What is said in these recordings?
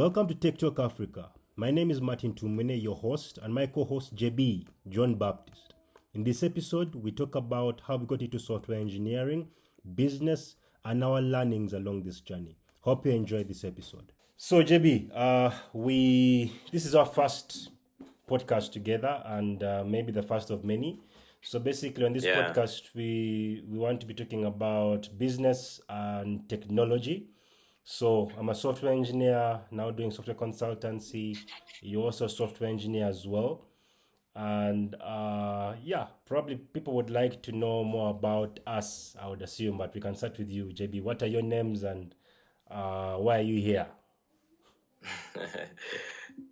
Welcome to Tech Talk Africa. My name is Martin Tumwine, your host, and my co-host JB, John Baptist. In this episode, we talk about how we got into software engineering, business, and our learnings along this journey. Hope you enjoy this episode. So JB, this is our first podcast together, and maybe the first of many. So basically, on this podcast, we want to be talking about business and technology. So I'm a software engineer now doing software consultancy. You're also a software engineer as well. And probably people would like to know more about us, I would assume, but we can start with you, JB. What are your names and why are you here?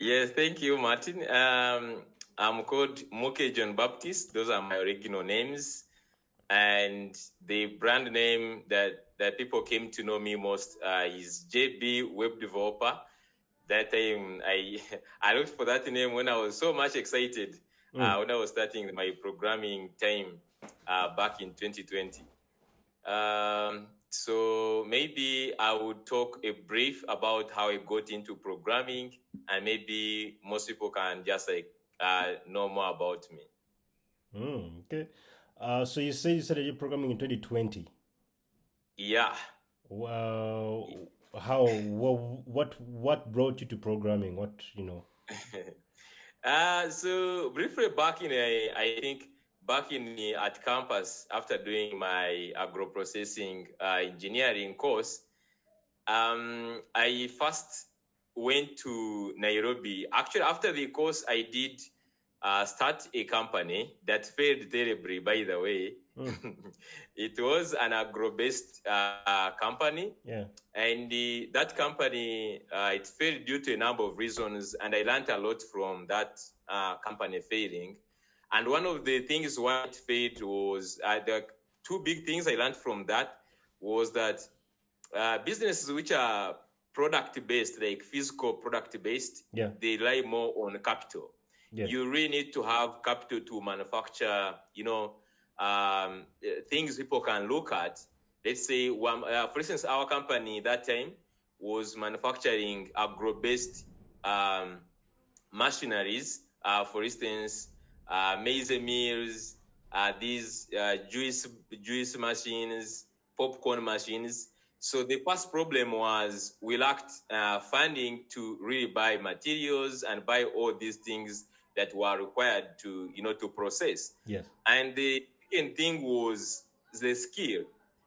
Yes, thank you, Martin. I'm called Moke John Baptist. Those are my original names. And the brand name that people came to know me most is JB Web Developer. That time I looked for that name when I was so much excited when I was starting my programming time back in 2020. So maybe I would talk a brief about how I got into programming, and maybe most people can just know more about me. Okay. So you started your programming in 2020. Yeah. Well, what brought you to programming? So briefly back in at campus after doing my agro-processing engineering course, I first went to Nairobi. Actually, after the course, I did start a company that failed terribly, by the way. It was an agro-based company. Yeah. And that company, it failed due to a number of reasons. And I learned a lot from that company failing. And one of the things why it failed was the two big things I learned from that was that businesses which are product-based, like physical product-based, they rely more on capital. Yeah. You really need to have capital to manufacture, things people can look at. Let's say, for instance, our company that time was manufacturing agro-based machineries. For instance, maize mills, these juice machines, popcorn machines. So the first problem was we lacked funding to really buy materials and buy all these things that were required to process. Yes. And the second thing was the skill.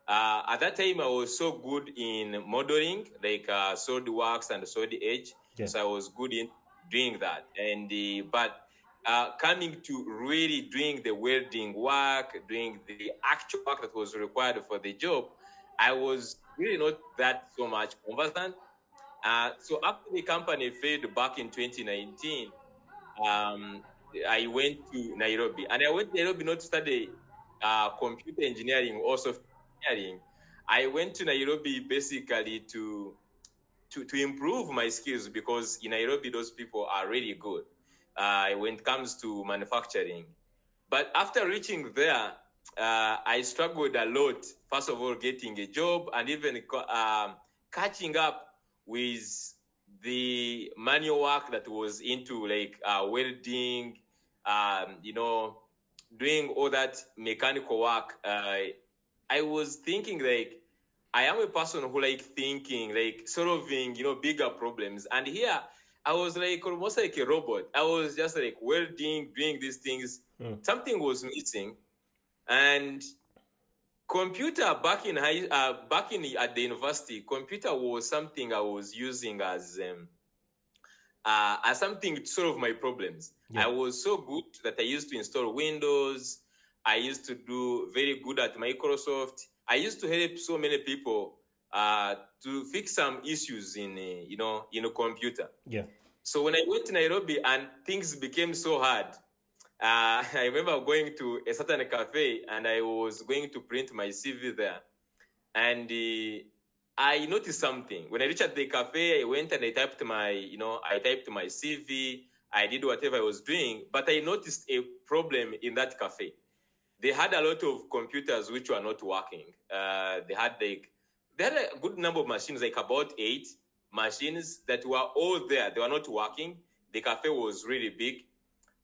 At that time, I was so good in modeling, like SolidWorks and Solid Edge. Yes. So I was good in doing that. And but coming to really doing the welding work, doing the actual work that was required for the job, I was really not that so much conversant. So after the company failed back in 2019, I went to Nairobi. And I went to Nairobi not to study computer engineering or software engineering. I went to Nairobi basically to improve my skills, because in Nairobi, those people are really good when it comes to manufacturing. But after reaching there, I struggled a lot, first of all, getting a job and even catching up with the manual work that was into like welding, doing all that mechanical work. I was thinking like, I am a person who like thinking, like solving, bigger problems. And here I was like almost like a robot. I was just like welding, doing these things. Something was missing. And computer back at the university, computer was something I was using as something to solve my problems. Yeah. I was so good that I used to install Windows. I used to do very good at Microsoft. I used to help so many people to fix some issues in a computer. Yeah. So when I went to Nairobi and things became so hard, I remember going to a certain cafe and I was going to print my CV there. And I noticed something. When I reached at the cafe, I went and I typed my CV. I did whatever I was doing, but I noticed a problem in that cafe. They had a lot of computers which were not working. They had a good number of machines, like about 8, machines that were all there. They were not working. The cafe was really big.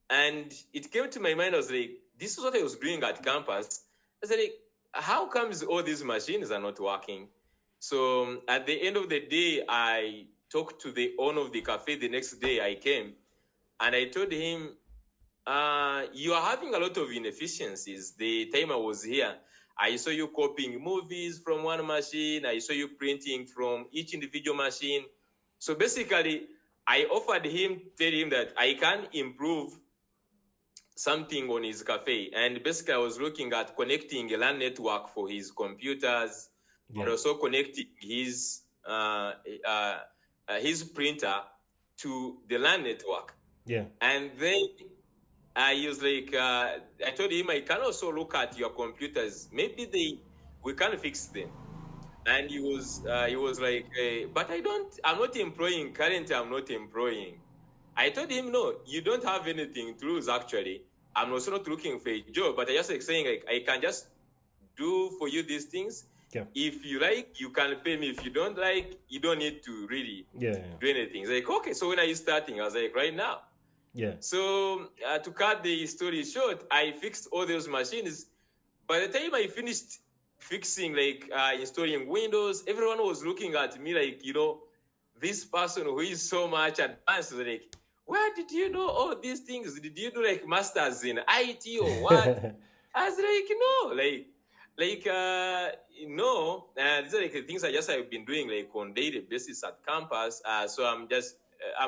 And it came to my mind, I was like, this is what I was doing at campus. I said, like, how comes all these machines are not working? So at the end of the day, I talked to the owner of the cafe. The next day I came and I told him, you are having a lot of inefficiencies. The time I was here, I saw you copying movies from one machine. I saw you printing from each individual machine. So basically, I offered him, tell him that I can improve something on his cafe. And basically, I was looking at connecting a LAN network for his computers, and also connecting his printer to the LAN network. Yeah. And then I was like, I told him I can also look at your computers. Maybe we can fix them. And he was like, but I'm not employing. Currently, I'm not employing. I told him, no, you don't have anything to lose, actually. I'm also not looking for a job, but I just like saying, like, I can just do for you these things. Yeah. If you like, you can pay me. If you don't like, you don't need to really do anything. He's like, okay, so when are you starting? I was like, right now. Yeah. So to cut the story short, I fixed all those machines. By the time I finished fixing, like installing Windows, everyone was looking at me like, this person who is so much advanced, like, where did you know all these things? Did you do like masters in IT or what? I was like, no. These are like the things I've been doing like on daily basis at campus. So I'm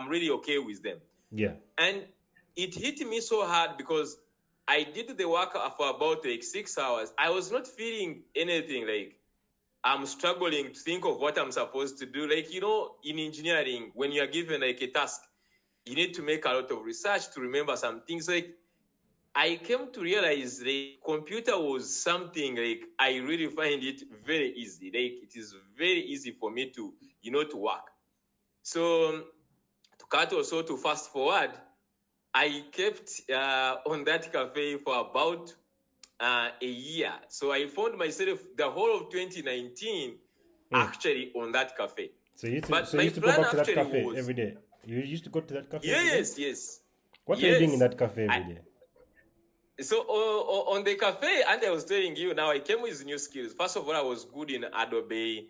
really okay with them. Yeah. And it hit me so hard because I did the work for about like 6 hours. I was not feeling anything. Like, I'm struggling to think of what I'm supposed to do. Like, in engineering, when you're given like a task, you need to make a lot of research to remember some things. Like, I came to realize the computer was something like I really find it very easy. Like, it is very easy for me to, to work. So to fast forward, I kept on that cafe for about a year. So I found myself the whole of 2019 actually on that cafe. So you used to go back to that cafe every day? You used to go to that cafe Yes, every day? yes. What are you doing in that cafe every day? So on the cafe, and I was telling you now, I came with new skills. First of all, I was good in Adobe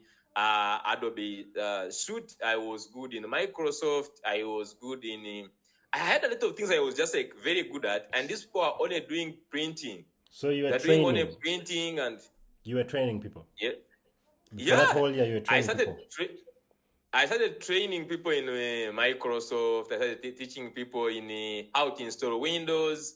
Suite. I was good in Microsoft. I was good in... I had a lot of things I was just like very good at, and these people are only doing printing. So you were training. Doing only printing and... You were training people? Yeah. For that whole year, you were training people? I started training people in Microsoft. I started teaching people in how to install Windows.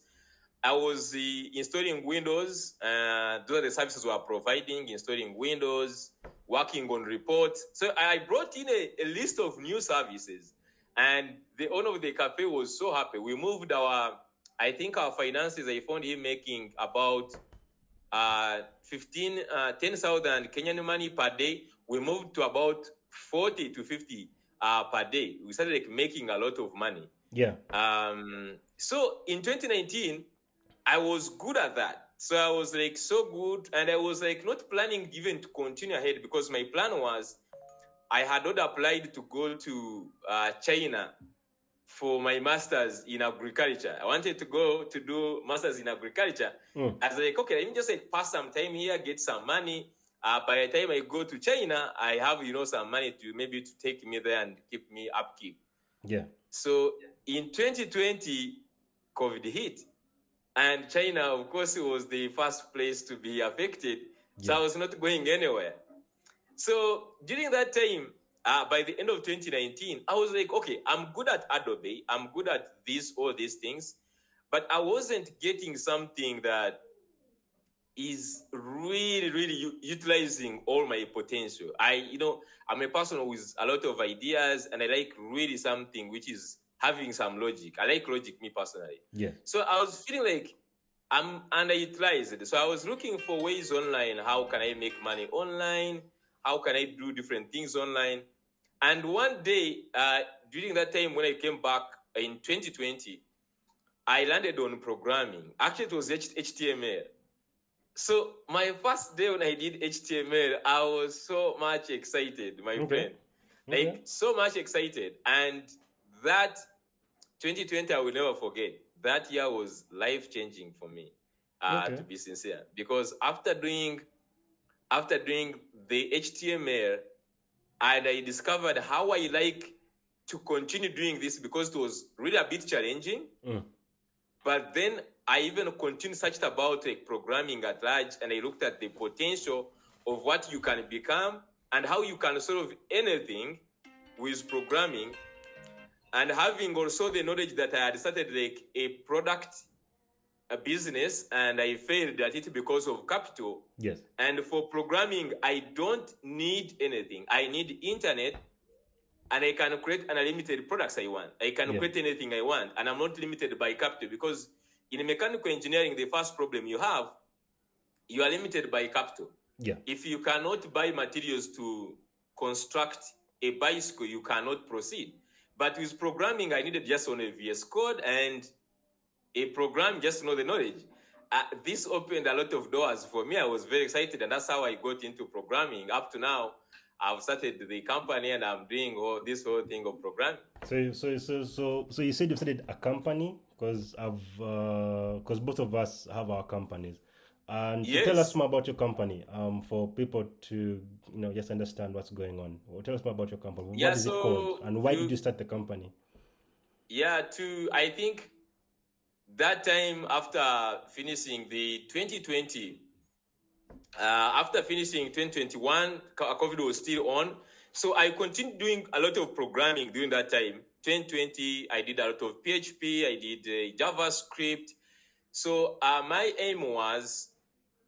I was installing Windows. Those are the services we are providing, installing Windows, working on reports. So I brought in a list of new services. And the owner of the cafe was so happy. We moved our finances, I found him making about 10,000 Kenyan money per day. We moved to about 40 to 50 per day. We started like making a lot of money. Yeah. So in 2019, I was good at that. So I was like so good, and I was like not planning even to continue ahead because my plan was I had not applied to go to China for my master's in agriculture. I wanted to go to do master's in agriculture. I was like, okay, let me just like pass some time here, get some money. By the time I go to China, I have, some money to take me there and keep me upkeep. Yeah. So in 2020, COVID hit. And China, of course, was the first place to be affected. So I was not going anywhere. So during that time, by the end of 2019, I was like, okay, I'm good at Adobe. I'm good at all these things. But I wasn't getting something that is really, really utilizing all my potential. I'm a person with a lot of ideas, and I like really something which is having some logic. I like logic, me personally. Yeah. So I was feeling like I'm underutilized. So I was looking for ways online. How can I make money online? How can I do different things online? And one day, during that time when I came back in 2020, I landed on programming. Actually, it was HTML. So my first day when I did HTML, I was so much excited, my friend. Like so much excited. And that 2020, I will never forget. That year was life-changing for me, to be sincere. Because after doing the HTML, and I discovered how I like to continue doing this because it was really a bit challenging. But then I even continued searched about like programming at large, and I looked at the potential of what you can become and how you can solve anything with programming. And having also the knowledge that I had started like a product, a business, and I failed at it because of capital. Yes. And for programming, I don't need anything. I need internet, and I can create unlimited products I want. I can create anything I want, and I'm not limited by capital, because in mechanical engineering, the first problem you have, you are limited by capital. Yeah. If you cannot buy materials to construct a bicycle, you cannot proceed. But with programming, I needed just on a VS Code and a program, just to know the knowledge. This opened a lot of doors for me. I was very excited, and that's how I got into programming. Up to now, I've started the company, and I'm doing this whole thing of programming. So you said you started a company, because both of us have our companies. And tell us more about your company, for people to just understand what's going on. Tell us more about your company. What is it called, and why did you start the company? I think that time after finishing the 2020, after finishing 2021, COVID was still on. So I continued doing a lot of programming during that time. 2020, I did a lot of PHP, I did JavaScript. So my aim was,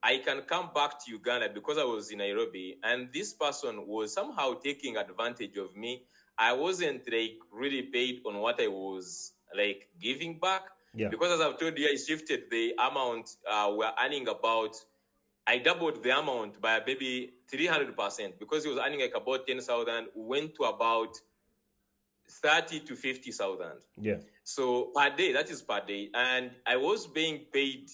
I can come back to Uganda because I was in Nairobi, and this person was somehow taking advantage of me. I wasn't like really paid on what I was like giving back. Yeah. Because as I've told you, I shifted the amount we're earning about. I doubled the amount by maybe 300%, because he was earning like about 10,000. Went to about 30 to 50,000. Yeah. So per day, that is per day, and I was being paid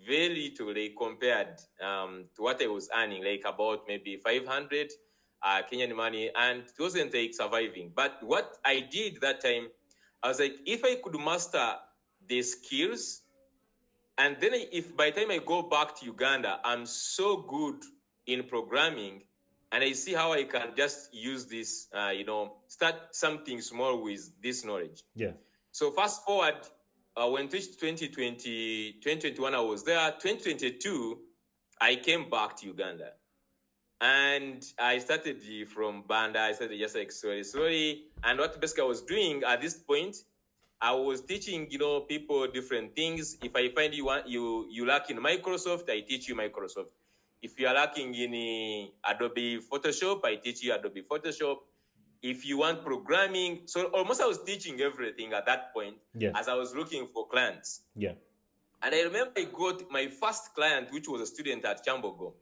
very little compared to what I was earning, like about maybe 500 Kenyan money, and it wasn't like surviving. But what I did that time, I was like, if I could master the skills, and then if by the time I go back to Uganda, I'm so good in programming, and I see how I can just use this, start something small with this knowledge. Yeah. So fast forward, when 2021, I was there. 2022, I came back to Uganda. And I started from Banda. I started just like slowly. And what basically I was doing at this point, I was teaching, people different things. If I find you lack in Microsoft, I teach you Microsoft. If you are lacking in Adobe Photoshop, I teach you Adobe Photoshop. If you want programming, so almost I was teaching everything at that point, as I was looking for clients. Yeah. And I remember I got my first client, which was a student at Chambogo,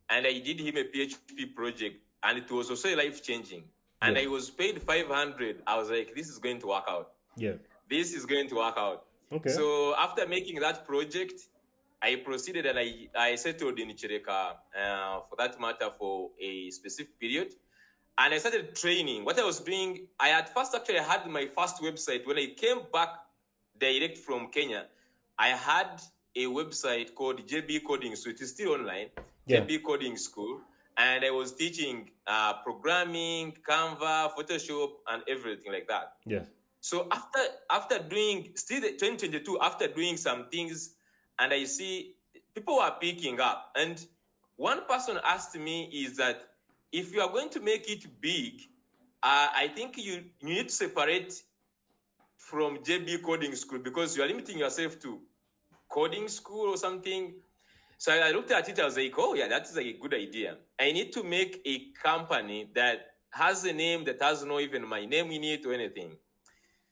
and I did him a PHP project, and it was also life-changing. And I was paid 500. I was like, this is going to work out. Yeah. This is going to work out. Okay. So after making that project, I proceeded and I settled in Chireka, for that matter, for a specific period. And I started training. What I was doing, I at first actually had my first website. When I came back direct from Kenya, I had a website called JB Coding School. It is still online, JB Coding School. And I was teaching programming, Canva, Photoshop, and everything like that. Yes. So after doing, still 2022, after doing some things, and I see people are picking up. And one person asked me is that, if you are going to make it big, I think you need to separate from JB Coding School, because you are limiting yourself to coding school or something. So I looked at it, I was like, oh yeah, that is like a good idea. I need to make a company that has a name that has no even my name in it or anything.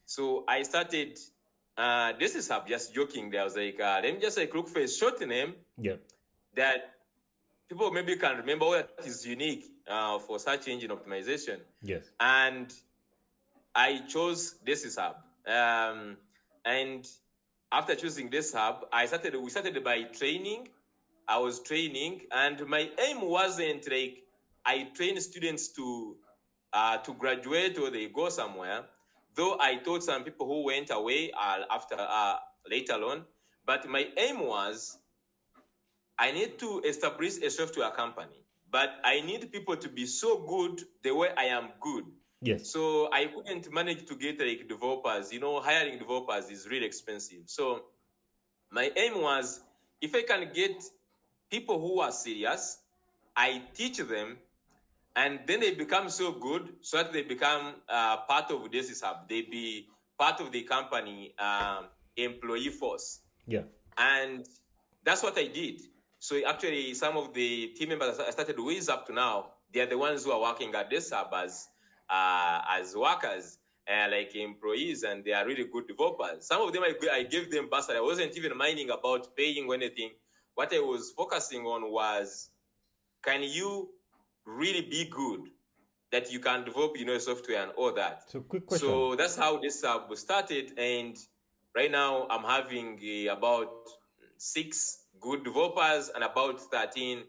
So I started, this is just joking there. I was like, let me just look for a short name that people maybe can remember what is unique for search engine optimization. Yes. And I chose this hub. And after choosing this hub, we started by training. I was training, and my aim wasn't like I train students to to graduate or they go somewhere. Though I taught some people who went away after later on, but my aim was I need to establish a software company, but I need people to be so good the way I am good. Yes. So I couldn't manage to get like developers. Hiring developers is really expensive. So my aim was, if I can get people who are serious, I teach them, and then they become so good so that they become part of this hub. They be part of the company employee force. Yeah. And that's what I did. So actually, some of the team members I started with up to now, they are the ones who are working at this hub as workers, like employees, and they are really good developers. Some of them I gave them bursary. I wasn't even minding about paying or anything. What I was focusing on was, can you really be good that you can develop, software and all that? So quick question. So that's how this hub started, and right now I'm having about 6 good developers and about 13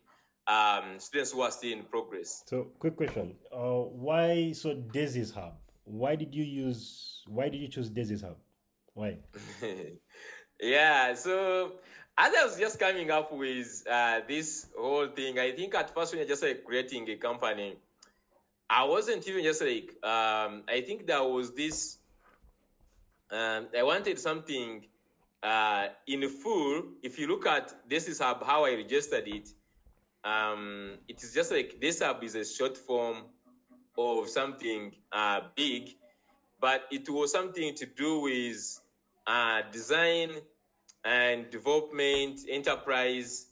students who are still in progress. So quick question. Why Daisy's Hub? Why did you choose Daisy's Hub? Why? Yeah, so as I was just coming up with this whole thing, I think at first when you're just like creating a company, I wasn't even just like, I think there was this, I wanted something in full. If you look at this hub, how I registered it, it is just like this hub is a short form of something big, but it was something to do with design and development, enterprise.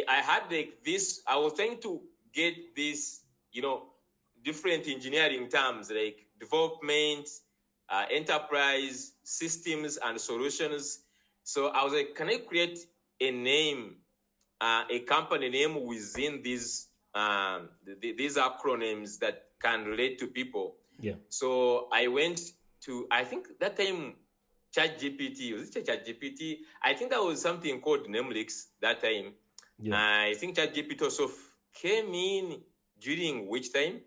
I had like this, I was trying to get this, different engineering terms like development, enterprise, systems, and solutions. So I was like, can I create a name, a company name within these acronyms that can relate to people? Yeah. So I went to, I think that time, ChatGPT. Was it ChatGPT? I think that was something called Namelix that time. Yeah. I think ChatGPT also came in during which time?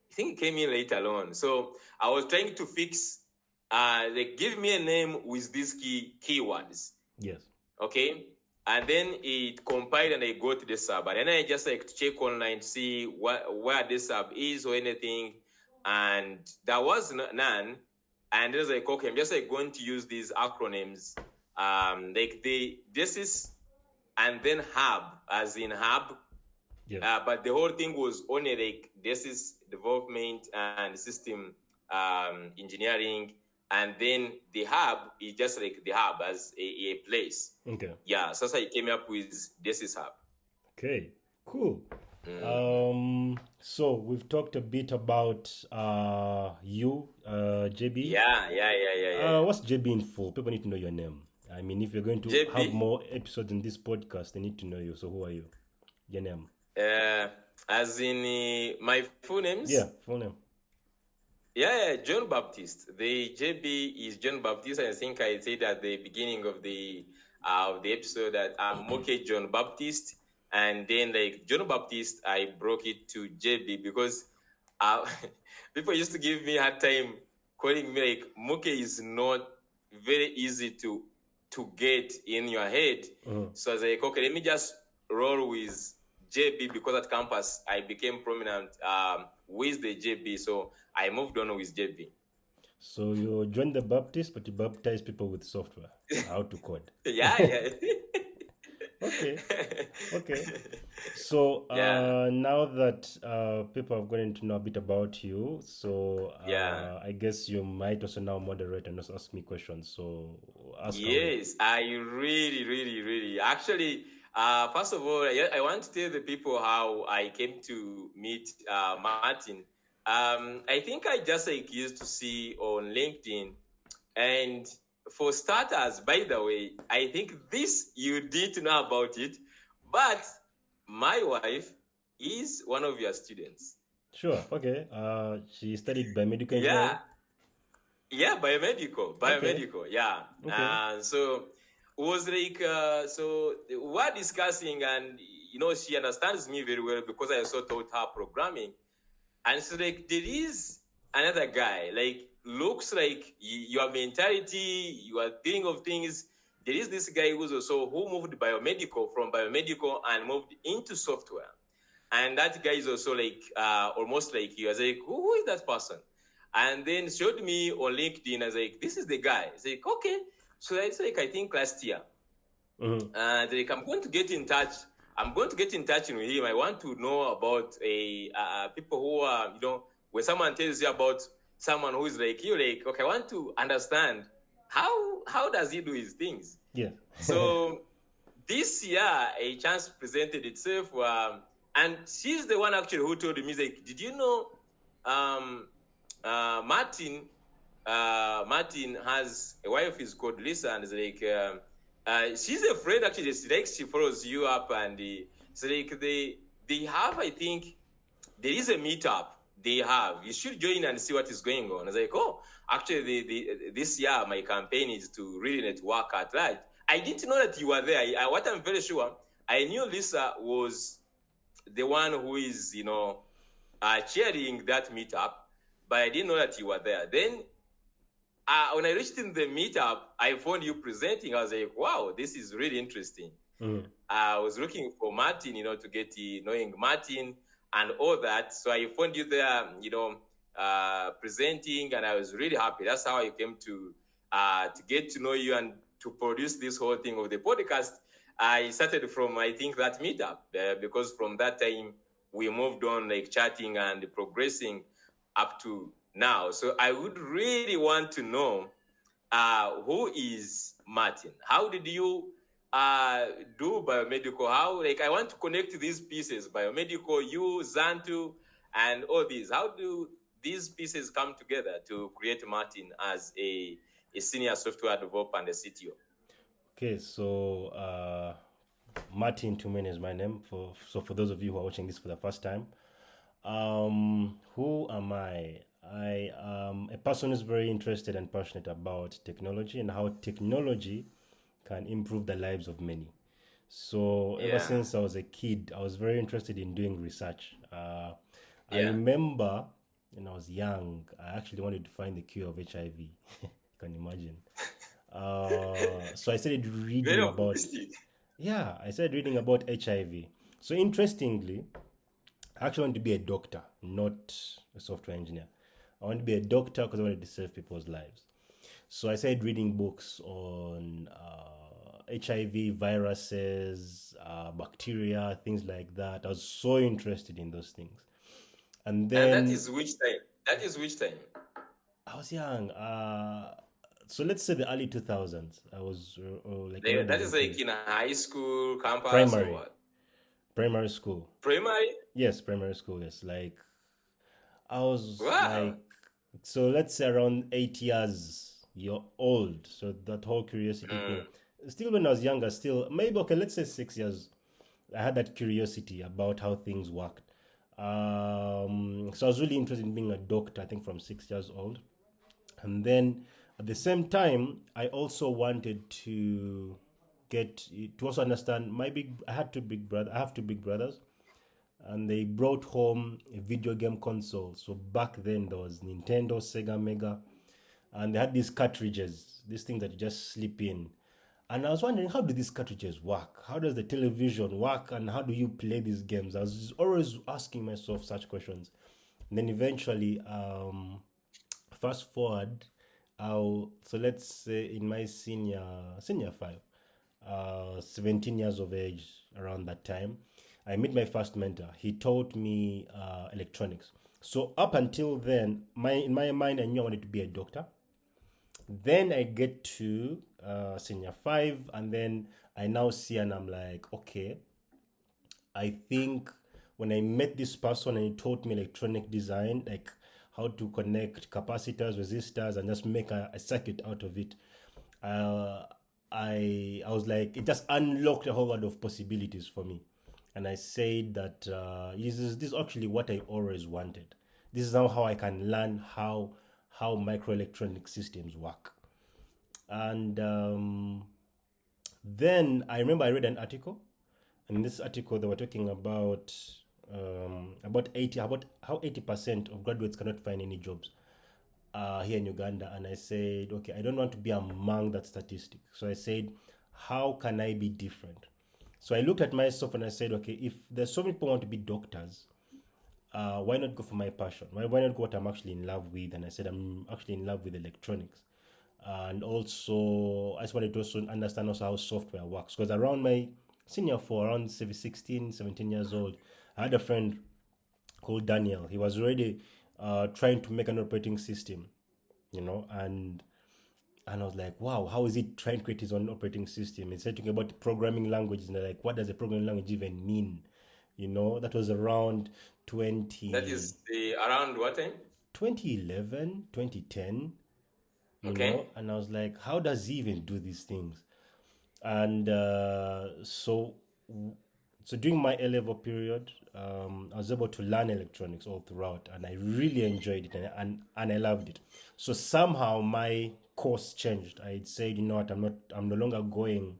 I think it came in later on. So I was trying to fix, give me a name with these keywords. Yes. Okay. And then it compiled and I go to the sub. And then I just like to check online to see where this sub is or anything. And there was none. And it was like, okay, I'm just like going to use these acronyms. This is, and then hub, as in hub. Yeah. But the whole thing was only like, this is development and system engineering. And then the hub is just like the hub as a place. Okay. Yeah, so I came up with this is hub. Okay, cool. So we've talked a bit about you, JB. Yeah. What's JB in full? People need to know your name. I mean, if you're going to JB. Have more episodes in this podcast, they need to know you. So who are you? Your name? As in my full names? Yeah, full name. Yeah, John Baptist. The JB is John Baptist. I think I said at the beginning of the episode that I'm okay, John Baptist. And then like John Baptist, I broke it to JB because people used to give me a hard time calling me like Moke is not very easy to get in your head. So I was like, okay, let me just roll with JB because at campus I became prominent with the JB. So I moved on with JB. So you joined the Baptist, but you baptize people with software, how to code. Yeah. Okay. So now that people have gotten to know a bit about you, so I guess you might also now moderate and also ask me questions. So ask. Yes, I really actually. First of all, I want to tell the people how I came to meet Martin. I think I just used to see on LinkedIn, and for starters, by the way, I think this you did know about it, but my wife is one of your students. Sure. Okay. She studied biomedical engineering. Yeah, biomedical. Okay. Yeah. Okay. So it was like so we're discussing, and she understands me very well because I also taught her programming. And so like there is another guy, like looks like your mentality, you are thinking of things. There is this guy who moved biomedical from biomedical and moved into software. And that guy is also like almost like he was like, who is that person? And then showed me on LinkedIn. I was like, this is the guy. It's like, okay. So it's like, I think last year. And like, I'm going to get in touch with him. I want to know about people who are, when someone tells you about someone who is like you, like, okay, I want to understand how does he do his things. Yeah. So this year a chance presented itself, and she's the one actually who told me, like, did you know Martin has a wife is called Lisa, and it's like she's a friend actually. She follows you up, and so like they have, I think there is a meetup they have. You should join and see what is going on. I was like, oh, actually this year my campaign is to really network at large. I didn't know that you were there. What I'm very sure, I knew Lisa was the one who is, chairing that meetup, but I didn't know that you were there. Then when I reached in the meetup, I found you presenting. I was like, wow, this is really interesting. I was looking for Martin, to get knowing Martin and all that. So I found you there, presenting, and I was really happy. That's how I came to get to know you and to produce this whole thing of the podcast. I started from, I think, that meetup, because from that time we moved on, like chatting and progressing up to now. So I would really want to know who is Martin? How did you do biomedical? I want to connect these pieces, biomedical, you, Zantu, and all these. How do these pieces come together to create Martin as a senior software developer and a CTO? Okay, so Martin Tumwine is my name. So for those of you who are watching this for the first time, who am I? I am a person who's very interested and passionate about technology and how technology can improve the lives of many. So ever since I was a kid, I was very interested in doing research. I remember when I was young, I actually wanted to find the cure of HIV. You can imagine. So I started reading about HIV. So interestingly, I actually wanted to be a doctor, not a software engineer. I wanted to be a doctor because I wanted to save people's lives. So I started reading books on HIV, viruses, bacteria, things like that. I was so interested in those things. And then... that is which time? I was young. So let's say the early 2000s. I was that is like in a high school, campus, primary, or what? Primary school. Primary? Yes, primary school. Yes, like I was so let's say around 8 years old. So that whole curiosity thing. Still, when I was younger, let's say 6 years. I had that curiosity about how things worked. So I was really interested in being a doctor. I think from 6 years old, and then at the same time, I also wanted to also understand I have two big brothers, and they brought home a video game console. So back then there was Nintendo, Sega Mega, and they had these cartridges, these things that you just slip in. And I was wondering, how do these cartridges work? How does the television work? And how do you play these games? I was always asking myself such questions. And then eventually, fast forward, so let's say in my senior 17 years of age, around that time, I met my first mentor. He taught me electronics. So up until then, in my mind, I knew I wanted to be a doctor. Then I get to senior 5, and then I now see, and I'm like, okay, I think when I met this person and he taught me electronic design, like how to connect capacitors, resistors, and just make a circuit out of it, I was like, it just unlocked a whole lot of possibilities for me. And I said that this is actually what I always wanted. This is how I can learn how microelectronic systems work. And then I remember I read an article, and in this article they were talking about how 80% of graduates cannot find any jobs. here in Uganda, and I said, okay, I don't want to be among that statistic. So I said, how can I be different? So I looked at myself and I said, okay, if there's so many people who want to be doctors, why not go for my passion? Why not go what I'm actually in love with? And I said, I'm actually in love with electronics. And also, I just wanted to also understand also how software works. Because around my senior for around 16, 17 years old, I had a friend called Daniel. He was already trying to make an operating system, and I was like, wow, how is he trying to create his own operating system? He said talking about programming languages, and they're like, what does a programming language even mean? That was around That is around what time? 2011, 2010, Okay. and I was like, how does he even do these things? And so during my A-level period, I was able to learn electronics all throughout, and I really enjoyed it, and I loved it. So somehow my course changed. I said, you know what, I'm no longer going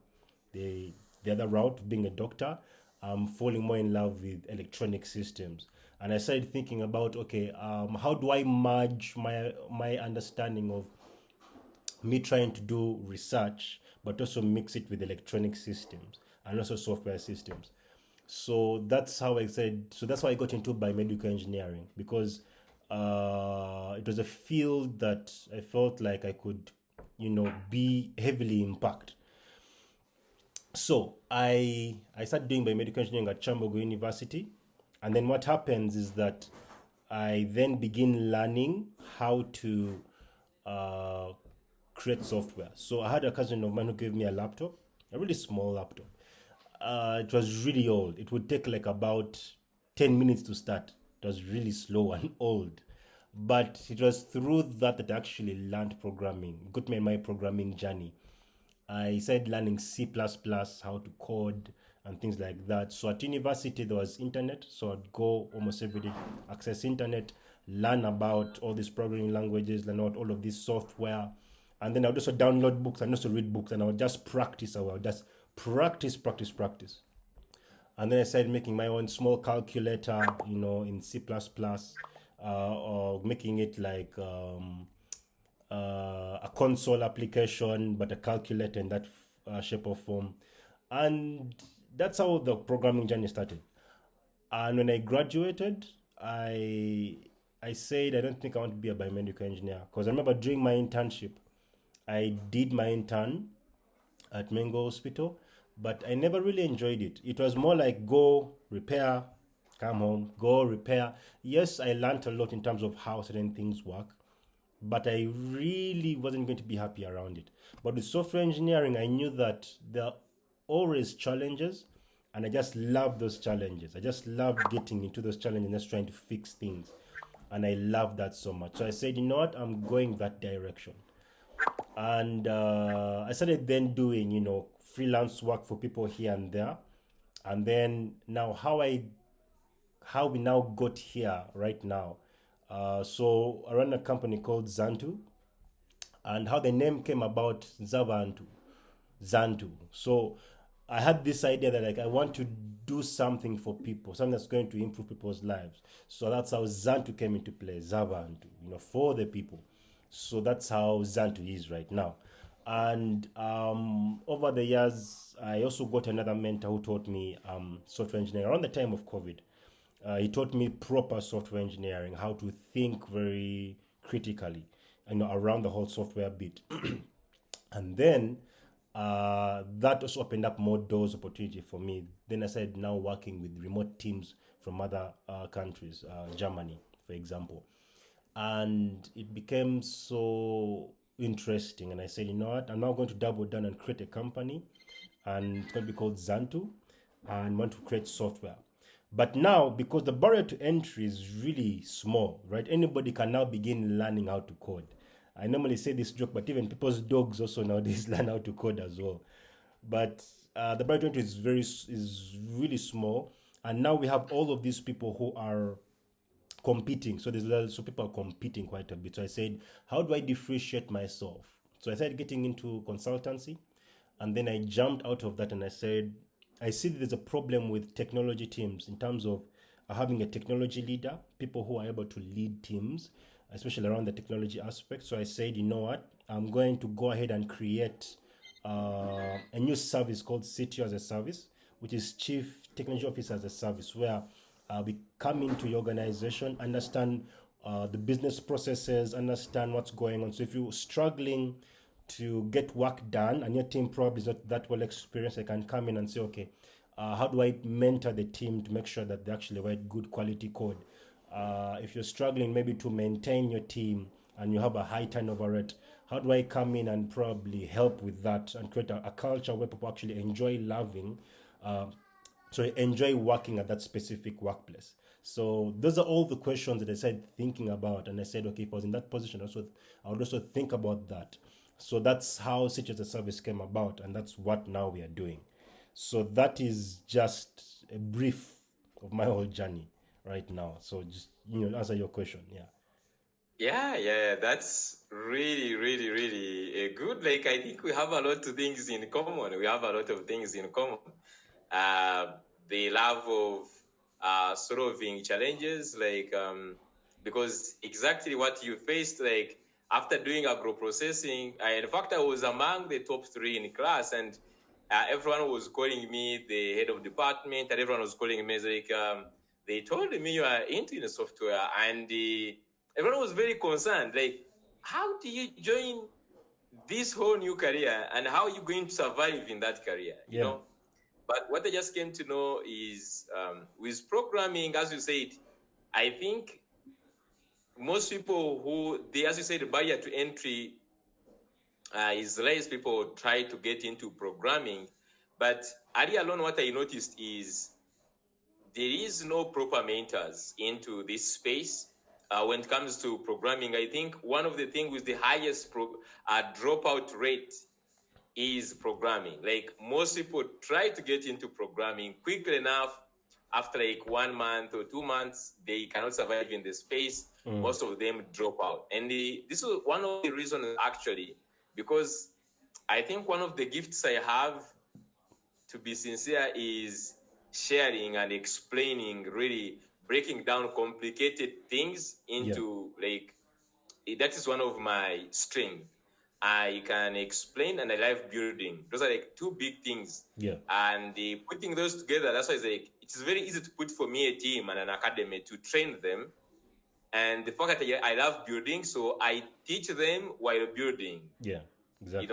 the other route, being a doctor. I'm falling more in love with electronic systems, and I started thinking about, okay, how do I merge my understanding of me trying to do research, but also mix it with electronic systems and also software systems. So that's how I said. So that's why I got into biomedical engineering, because it was a field that I felt like I could, be heavily impact. So I started doing biomedical engineering at Chambogo University, and then what happens is that I then begin learning how to uh, create software. So I had a cousin of mine who gave me a laptop, a really small laptop. It was really old. It would take like about 10 minutes to start. It was really slow and old. But it was through that I actually learned programming. It got me on my programming journey. I started learning C++, how to code, and things like that. So at university, there was internet. So I'd go almost every day, access internet, learn about all these programming languages, learn about all of this software. And then I would also download books and also read books, and I would just practice. I would just practice. And then I started making my own small calculator, in C++, or making it like a console application, but a calculator in that shape or form. And that's how the programming journey started. And when I graduated, I said I don't think I want to be a biomedical engineer, because I remember during my internship, I did my intern at Mengo Hospital, but I never really enjoyed it. It was more like go repair, come home, go repair. Yes, I learned a lot in terms of how certain things work, but I really wasn't going to be happy around it. But with software engineering, I knew that there are always challenges, and I just love those challenges. I just love getting into those challenges and just trying to fix things. And I love that so much. So I said, you know what, I'm going that direction. And I started then doing, freelance work for people here and there. And then now how we now got here right now. So I run a company called Zantu, and how the name came about, Zantu. So I had this idea that like I want to do something for people, something that's going to improve people's lives. So that's how Zantu came into play, Zavantu, for the people. So that's how Zantu is right now. And over the years, I also got another mentor who taught me software engineering around the time of COVID. He taught me proper software engineering, how to think very critically, around the whole software bit. And then that also opened up more doors opportunity for me. Then I started now working with remote teams from other countries, Germany, for example. And it became so interesting. And I said, you know what, I'm now going to double down and create a company. And it's going to be called Zantu, and want to create software. But now, because the barrier to entry is really small, right? Anybody can now begin learning how to code. I normally say this joke, but even people's dogs also nowadays learn how to code as well. But the barrier to entry is really small, and now we have all of these people who are competing. So so people are competing quite a bit. So I said, how do I differentiate myself? So I started getting into consultancy, and then I jumped out of that and I said, I see that there's a problem with technology teams in terms of having a technology leader, people who are able to lead teams especially around the technology aspect. So I said, you know what, I'm going to go ahead and create a new service called CTO as a service, which is Chief Technology Officer as a service, where we come into your organization, understand the business processes, understand what's going on. So if you're struggling to get work done and your team probably is not that well experienced, I can come in and say, okay, how do I mentor the team to make sure that they actually write good quality code? If you're struggling maybe to maintain your team and you have a high turnover rate, how do I come in and probably help with that and create a culture where people actually enjoy loving, enjoy working at that specific workplace? So those are all the questions that I started thinking about, and I said, okay, if I was in that position, I would also think about that. So that's how City as a Service came about, and that's what now we are doing. So that is just a brief of my whole journey right now. So just answer your question. Yeah, that's really, really, really good. Like, I think we have a lot of things in common. We have a lot of things in common. The love of solving challenges, because exactly what you faced, like after doing agro processing, in fact, I was among the top 3 in class, and everyone was calling me the head of department, and everyone was calling me like, they told me you are into software, and everyone was very concerned. Like, how do you join this whole new career, and how are you going to survive in that career? You know. But what I just came to know is with programming, as you said, I think most people as you said, the barrier to entry is less. People try to get into programming. But early alone, what I noticed is there is no proper mentors into this space. When it comes to programming, I think one of the things with the highest dropout rate is programming. Like, most people try to get into programming quickly enough. After like 1 month or 2 months, they cannot survive in the space. Most of them drop out. And this is one of the reasons, actually, because I think one of the gifts I have, to be sincere, is sharing and explaining, really breaking down complicated things into that is one of my strengths. I can explain and I love building. Those are like 2 big things. And putting those together, that's why it's very easy to put for me a team and an academy to train them. And the fact that I love building, so I teach them while building. Yeah, exactly.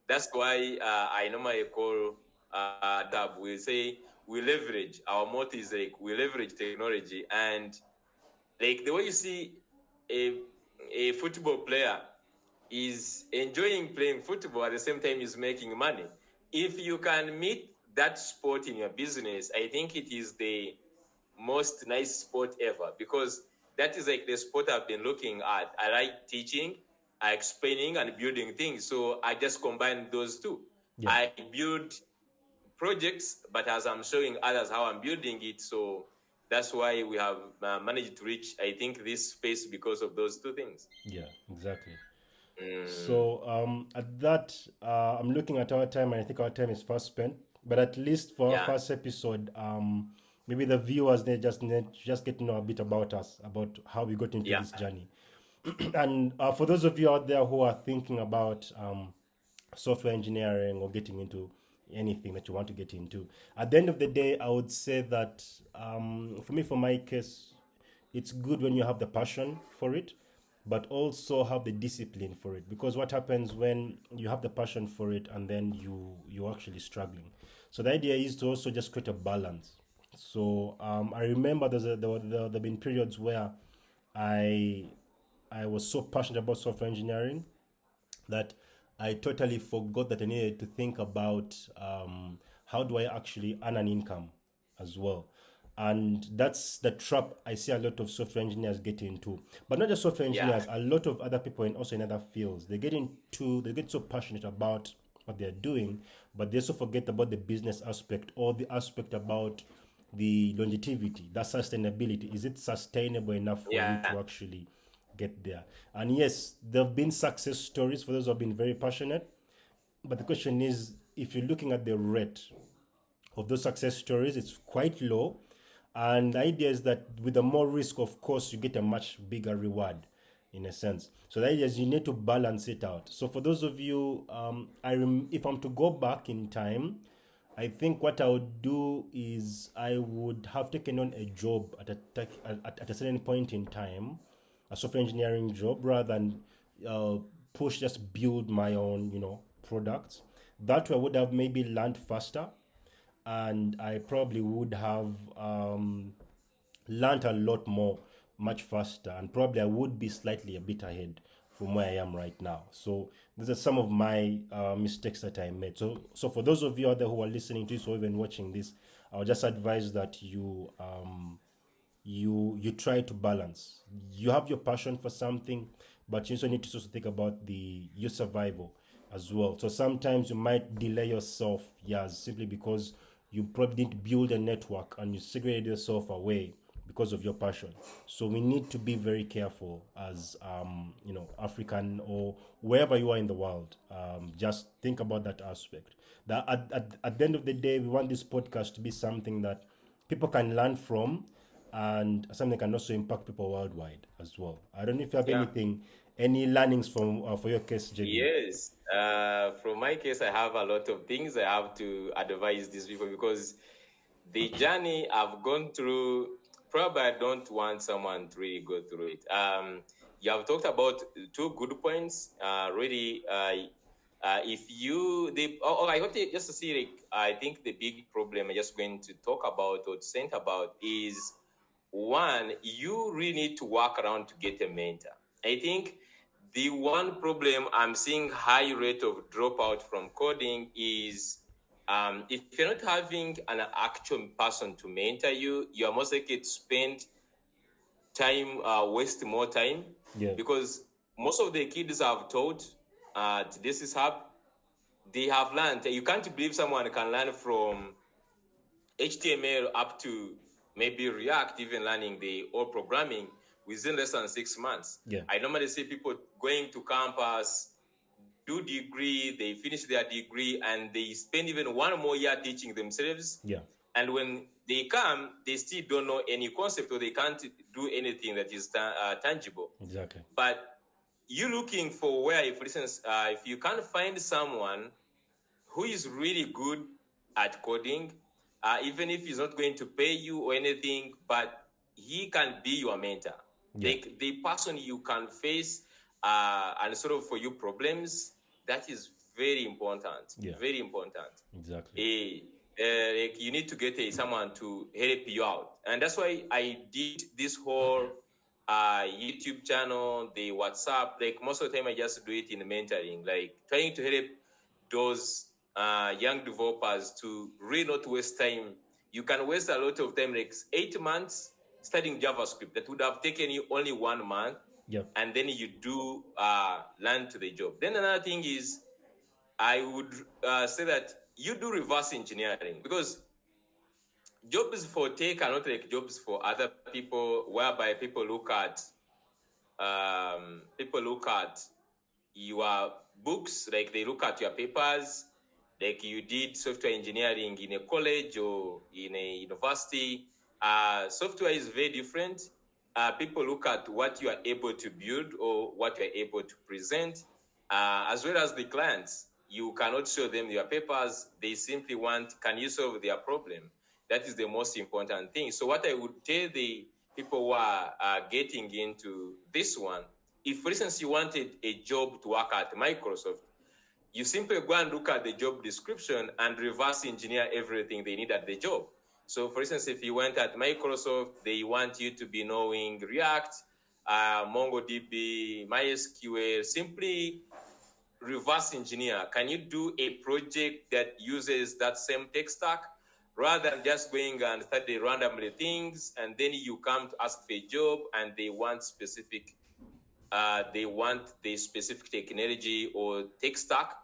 That's why I normally call tab. We say we leverage. Our motto is like we leverage technology, and like the way you see a football player is enjoying playing football at the same time is making money. If you can meet that sport in your business, I think it is the most nice sport ever, because that is like the sport I've been looking at. I like teaching, explaining, and building things. So I just combine those 2. I build projects, but as I'm showing others how I'm building it, so that's why we have managed to reach, I think, this space because of those 2 things. Yeah, exactly. So at that, I'm looking at our time, and I think our time is fast spent. But at least for our first episode, maybe the viewers they just get to know a bit about us, about how we got into this journey. And for those of you out there who are thinking about software engineering or getting into anything that you want to get into, at the end of the day, I would say that for my case, it's good when you have the passion for it, but also have the discipline for it. Because what happens when you have the passion for it and then you're actually struggling? So the idea is to also just create a balance. So I remember there have been periods where I was so passionate about software engineering that I totally forgot that I needed to think about how do I actually earn an income as well. And that's the trap I see a lot of software engineers get into. But not just software engineers, a lot of other people also in other fields. They get so passionate about what they're doing, but they also forget about the business aspect, or the aspect about the longevity, that sustainability. Is it sustainable enough for you to actually get there? And yes, there have been success stories for those who have been very passionate. But the question is, if you're looking at the rate of those success stories, it's quite low. And the idea is that with the more risk, of course, you get a much bigger reward. in a sense. So that is, you need to balance it out. So for those of you, if I'm to go back in time, I think what I would do is I would have taken on a job at a certain point in time, a software engineering job, rather than just build my own, products. That way I would have maybe learned faster, and I probably would have learned a lot more much faster, and probably I would be slightly a bit ahead from where I am right now. So these are some of my mistakes that I made. So for those of you out there who are listening to this or even watching this, I would just advise that you try to balance. You have your passion for something, but you also need to also think about your survival as well. So sometimes you might delay yourself years simply because you probably didn't build a network and you segregated yourself away because of your passion. So we need to be very careful as African or wherever you are in the world. Just think about that aspect. That at the end of the day, we want this podcast to be something that people can learn from, and something that can also impact people worldwide as well. I don't know if you have any learnings from for your case, JB. Yes, from my case, I have a lot of things I have to advise these people, because the journey I've gone through, probably I don't want someone to really go through it. You have talked about two good points. Really, if you, I want to just to see, like, I think the big problem I'm just going to talk about or to think about is, one, you really need to work around to get a mentor. I think the one problem I'm seeing high rate of dropout from coding is, if you're not having an actual person to mentor you, you're most likely to spend time, waste more time. Yeah. Because most of the kids I've taught at this hub, they have learned. You can't believe someone can learn from HTML up to maybe React, even learning the old programming within less than 6 months. Yeah. I normally see people going to campus, do degree, they finish their degree, and they spend even one more year teaching themselves. Yeah. And when they come, they still don't know any concept, or they can't do anything that is tangible. Exactly. But you looking for where, for instance, if you can't find someone who is really good at coding, even if he's not going to pay you or anything, but he can be your mentor. Yeah. The person you can face and solve for you problems, that is very important. Yeah. Very important. Exactly. Like, you need to get someone to help you out. And that's why I did this whole YouTube channel, the WhatsApp. Like, most of the time I just do it in mentoring, like trying to help those young developers to really not waste time. You can waste a lot of time, like 8 months studying JavaScript that would have taken you only 1 month. Yep. And then you do learn to the job. Then another thing is, I would say that you do reverse engineering, because jobs for tech are not like jobs for other people, whereby people look at your books, like they look at your papers, like you did software engineering in a college or in a university. Software is very different. People look at what you are able to build or what you are able to present, as well as the clients. You cannot show them your papers. They simply want, can you solve their problem? That is the most important thing. So what I would tell the people who are getting into this one, if, for instance, you wanted a job to work at Microsoft, you simply go and look at the job description and reverse engineer everything they need at the job. So, for instance, if you went at Microsoft, they want you to be knowing React, MongoDB, MySQL. Simply reverse engineer. Can you do a project that uses that same tech stack, rather than just going and study randomly things, and then you come to ask for a job and they want the specific technology or tech stack,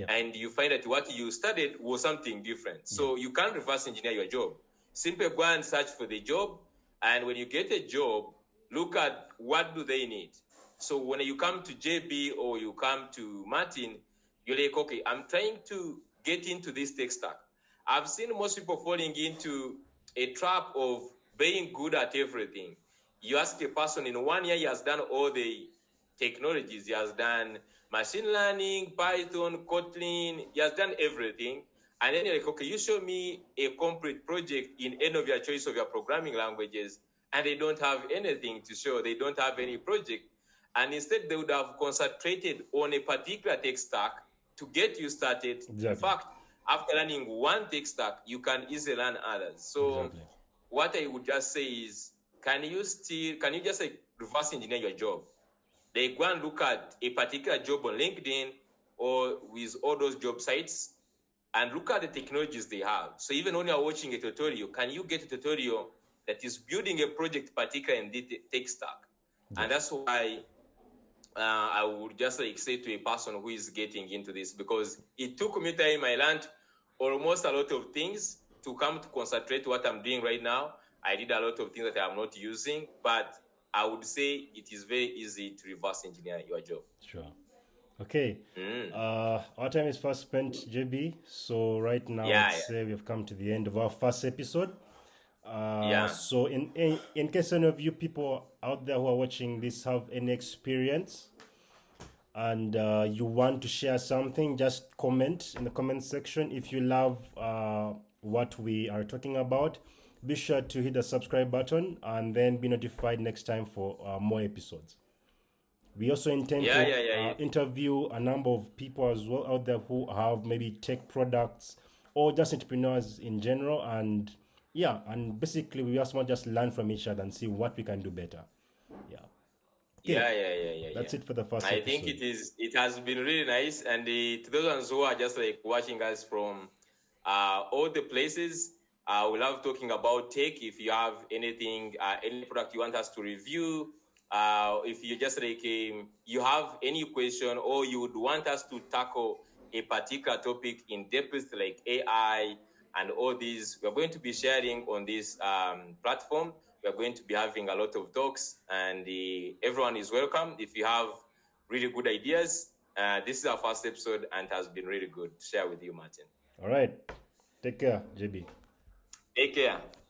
and you find that what you studied was something different. So you can't reverse engineer your job. Simply go and search for the job, and when you get a job, look at what do they need. So when you come to JB or you come to Martin, you're like, okay, I'm trying to get into this tech stack. I've seen most people falling into a trap of being good at everything. You ask a person, in 1 year he has done all the technologies. He has done machine learning, Python, Kotlin. He has done everything. And then you're like, okay, you show me a complete project in any of your choice of your programming languages, and they don't have anything to show. They don't have any project. And instead, they would have concentrated on a particular tech stack to get you started. Exactly. In fact, after learning one tech stack, you can easily learn others. So what I would just say is, can you just like reverse engineer your job? They go and look at a particular job on LinkedIn or with all those job sites and look at the technologies they have. So even when you're watching a tutorial, can you get a tutorial that is building a project particularly in the tech stack? And that's why I would just like say to a person who is getting into this, because it took me time. I learned almost a lot of things to come to concentrate what I'm doing right now. I did a lot of things that I'm not using, but I would say it is very easy to reverse engineer your job. Sure. Okay. Our time is fast spent, JB. So right now, let's say we've come to the end of our first episode. So in case any of you people out there who are watching this have any experience and you want to share something, just comment in the comment section. If you love what we are talking about, be sure to hit the subscribe button and then be notified next time for more episodes. We also intend to interview a number of people as well out there who have maybe tech products or just entrepreneurs in general, and basically we just want to just learn from each other and see what we can do better. That's it for the first episode. I think it has been really nice, and to those ones who are just like watching us from all the places, we love talking about tech. If you have anything, any product you want us to review, if you just like you have any question or you would want us to tackle a particular topic in depth, like AI and all these, we're going to be sharing on this platform. We're going to be having a lot of talks, and everyone is welcome. If you have really good ideas, this is our first episode and it has been really good to share with you, Martin. All right. Take care, JB. Take care.